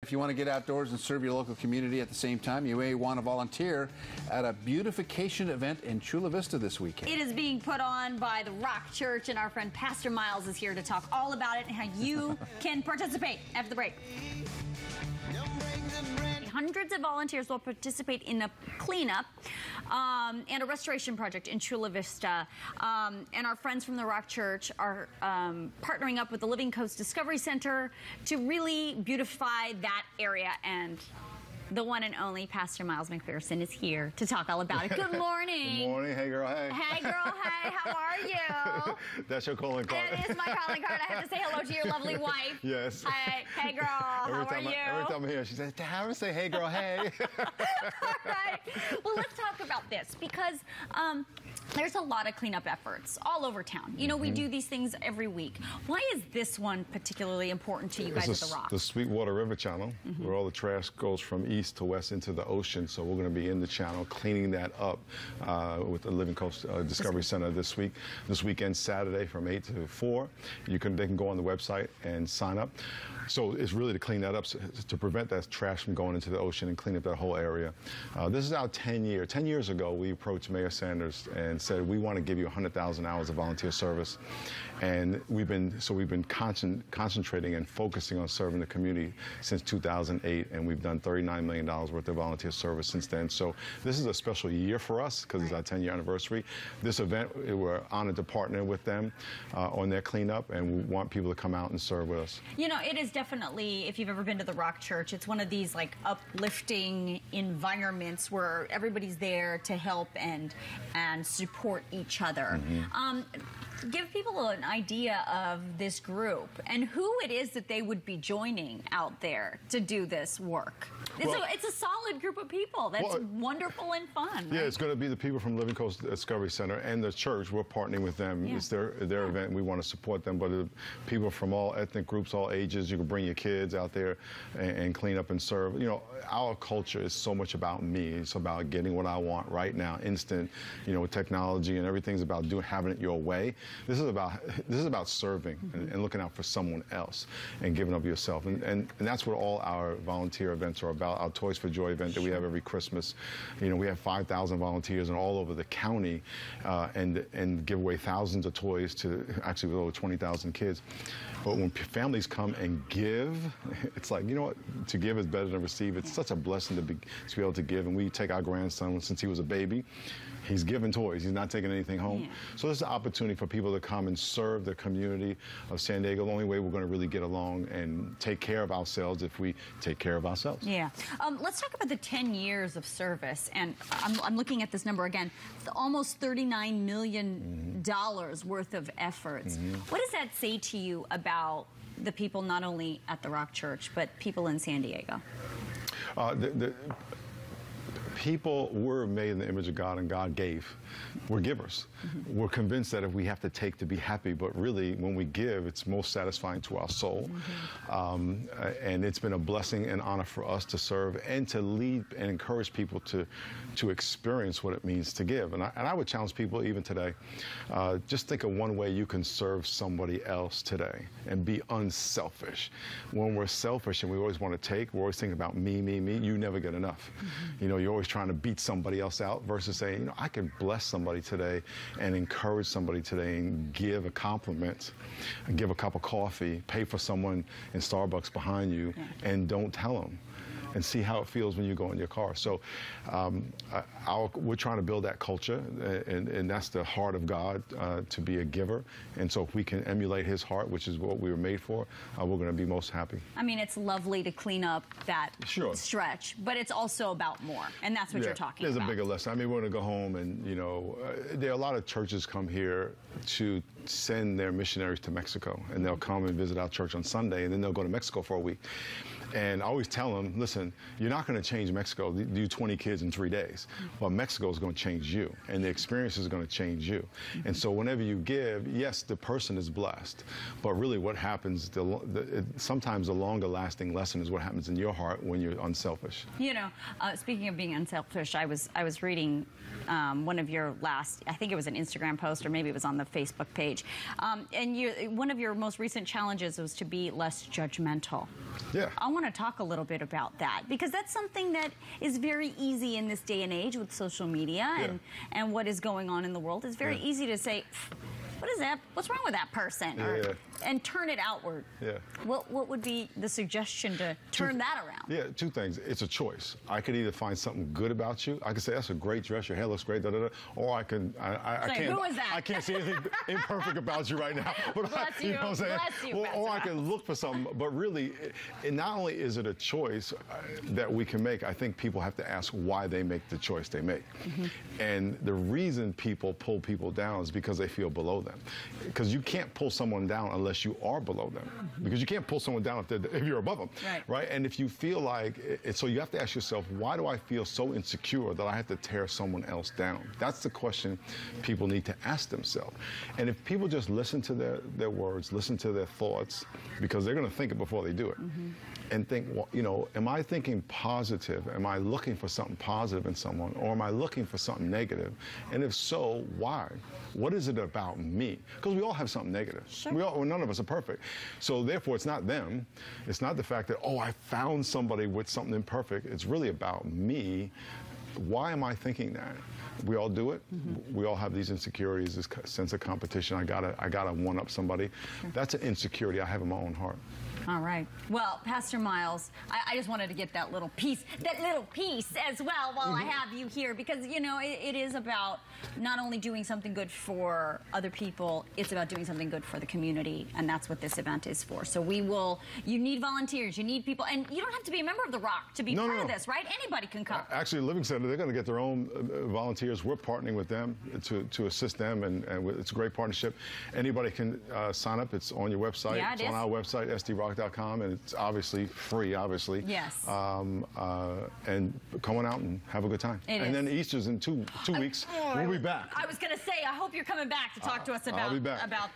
If you want to get outdoors and serve your local community at the same time, you may want to volunteer at a beautification event in Chula Vista this weekend. It is being put on by the Rock Church, and our friend Pastor Miles is here to talk all about it and how you can participate after the break. Hundreds of volunteers will participate in a cleanup and a restoration project in Chula Vista. And our friends from the Rock Church are partnering up with the Living Coast Discovery Center to really beautify that area. And the one and only Pastor Miles McPherson is here to talk all about it. Good morning. Good morning. Hey, girl. Hey. Hey, girl. Hey. How are you? That's your calling card. It is my calling card. I have to say hello to your lovely wife. Yes. Hey. Hey, girl. How are you? Every time I'm here, she says, have her say, hey, girl. Hey. All right. Well, let's talk about this because there's a lot of cleanup efforts all over town. You know, we do these things every week. Why is this one particularly important to you guys at the Rock? The Sweetwater River channel, where all the trash goes from east to west into the ocean. So we're going to be in the channel cleaning that up with the Living Coast Discovery Center this weekend, Saturday from 8 to 4. They can go on the website and sign up. So it's really to clean that up, to prevent that trash from going into the ocean and clean up that whole area. This is our 10 year. 10 years ago, we approached Mayor Sanders and said, we want to give you 100,000 hours of volunteer service. And we've been concentrating and focusing on serving the community since 2008, and we've done $39 million worth of volunteer service since then. So this is a special year for us because it's our 10-year anniversary. This event, we're honored to partner with them on their cleanup, and we want people to come out and serve with us. You know, it is definitely, if you've ever been to the Rock Church, it's one of these like uplifting environments where everybody's there to help and support each other. Give people an idea of this group and who it is that they would be joining out there to do this work. It's a solid group of people. That's wonderful and fun. Yeah, right? it's going to be the people from Living Coast Discovery Center and the church. We're partnering with them. Yeah. It's their event. We want to support them. But people from all ethnic groups, all ages. You can bring your kids out there and clean up and serve. You know, our culture is so much about me. It's about getting what I want right now, instant. You know, with technology and everything's about having it your way. This is about serving and looking out for someone else and giving up yourself. And that's what all our volunteer events are about. Our Toys for Joy event that we have every Christmas. You know, we have 5,000 volunteers and all over the county and give away thousands of toys to actually over 20,000 kids. But when families come and give, it's like, you know what, to give is better than receive. It's such a blessing to be able to give. And we take our grandson since he was a baby. He's giving toys. He's not taking anything home. Yeah. So this is an opportunity for people to come and serve the community of San Diego. The only way we're going to really get along and take care of ourselves if we take care of ourselves. Yeah. Let's talk about the 10 years of service. And I'm looking at this number again. Almost $39 million worth of efforts. What does that say to you about the people not only at the Rock Church, but people in San Diego? People were made in the image of God, and God gave. We're givers. We're convinced that if we have to take to be happy, but really when we give, it's most satisfying to our soul. And it's been a blessing and honor for us to serve and to lead and encourage people to experience what it means to give. And I would challenge people even today, just think of one way you can serve somebody else today and be unselfish. When we're selfish and we always want to take, we're always thinking about me, me, me, you never get enough. You know, you're always trying to beat somebody else out versus saying, you know, I can bless somebody today and encourage somebody today and give a compliment, and give a cup of coffee, pay for someone in Starbucks behind you, and don't tell them. And see how it feels when you go in your car. So we're trying to build that culture, and that's the heart of God, to be a giver. And so if we can emulate his heart, which is what we were made for, we're going to be most happy. I mean, it's lovely to clean up that stretch, but it's also about more, and that's what you're talking about. There's a bigger lesson. I mean, we're going to go home and, you know, there are a lot of churches come here to send their missionaries to Mexico, and they'll come and visit our church on Sunday, and then they'll go to Mexico for a week. And I always tell them, listen, you're not going to change Mexico, do 20 kids in 3 days. But Mexico is going to change you, and the experience is going to change you. And so whenever you give, yes, the person is blessed. But really what happens, sometimes the longer lasting lesson is what happens in your heart when you're unselfish. You know, speaking of being unselfish, I was reading one of your last, I think it was an Instagram post, or maybe it was on the Facebook page. And one of your most recent challenges was to be less judgmental. Yeah. I want want to talk a little bit about that, because that's something that is very easy in this day and age with social media and what is going on in the world. It's very easy to say, what is that? What's wrong with that person? And turn it outward. What would be the suggestion to turn that around? Yeah, two things. It's a choice. I could either find something good about you. I could say, that's a great dress. Your hair looks great. Da, da, da. Or I can. Who is that? I can't see anything imperfect about you right now. But Bless you know what I'm saying? Bless you, or I can look for something. But really, not only is it a choice that we can make, I think people have to ask why they make the choice they make. And the reason people pull people down is because they feel below them. Because you can't pull someone down unless you are below them. Because you can't pull someone down if you're above them. Right? And if you feel like, so you have to ask yourself, why do I feel so insecure that I have to tear someone else down? That's the question people need to ask themselves. And if people just listen to their words, listen to their thoughts, because they're going to think it before they do it, and think, well, you know, am I thinking positive? Am I looking for something positive in someone? Or am I looking for something negative? And if so, why? What is it about me? Because we all have something negative. None of us are perfect. So therefore, it's not them. It's not the fact that, oh, I found somebody with something imperfect. It's really about me. Why am I thinking that? We all do it. We all have these insecurities, this sense of competition. I gotta one up somebody. That's an insecurity I have in my own heart. All right. Well, Pastor Miles, I just wanted to get that little piece as well while I have you here, because, you know, it is about not only doing something good for other people, it's about doing something good for the community, and that's what this event is for. So you need volunteers, you need people, and you don't have to be a member of the Rock to be part of this, right? Anybody can come. Actually, Living Center, they're going to get their own volunteers. We're partnering with them to assist them, and it's a great partnership. Anybody can sign up. It's on your website. Yeah, it's on our website, sdrock.com, and it's obviously free, obviously. Yes. And come on out and have a good time. Then Easter's in two weeks. We'll be back. I was going to say, I hope you're coming back to talk to us about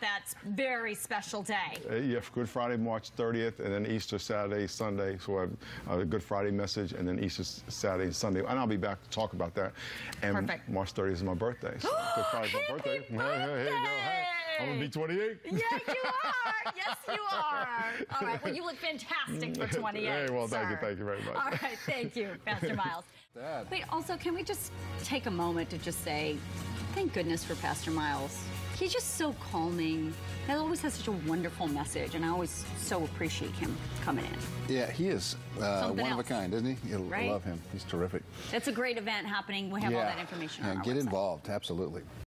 that very special day. Yeah, Good Friday, March 30th, and then Easter Saturday, Sunday. So we have a Good Friday message, and then Easter Saturday and Sunday. And I'll be back to talk about that. And Perfect. March 30th is my birthday. So Good Friday's my birthday. Happy birthday! Hey, I'm going to be 28. Yeah, you are. Yes, you are. All right. Well, you look fantastic for 28. Hey, well, sir. thank you very much. All right. Thank you, Pastor Miles. Wait, also, can we just take a moment to just say, thank goodness for Pastor Miles. He's just so calming. He always has such a wonderful message, and I always so appreciate him coming in. Yeah, he is one of a kind, isn't he? You'll love him. He's terrific. It's a great event happening. We have all that information on our get website. involved, absolutely.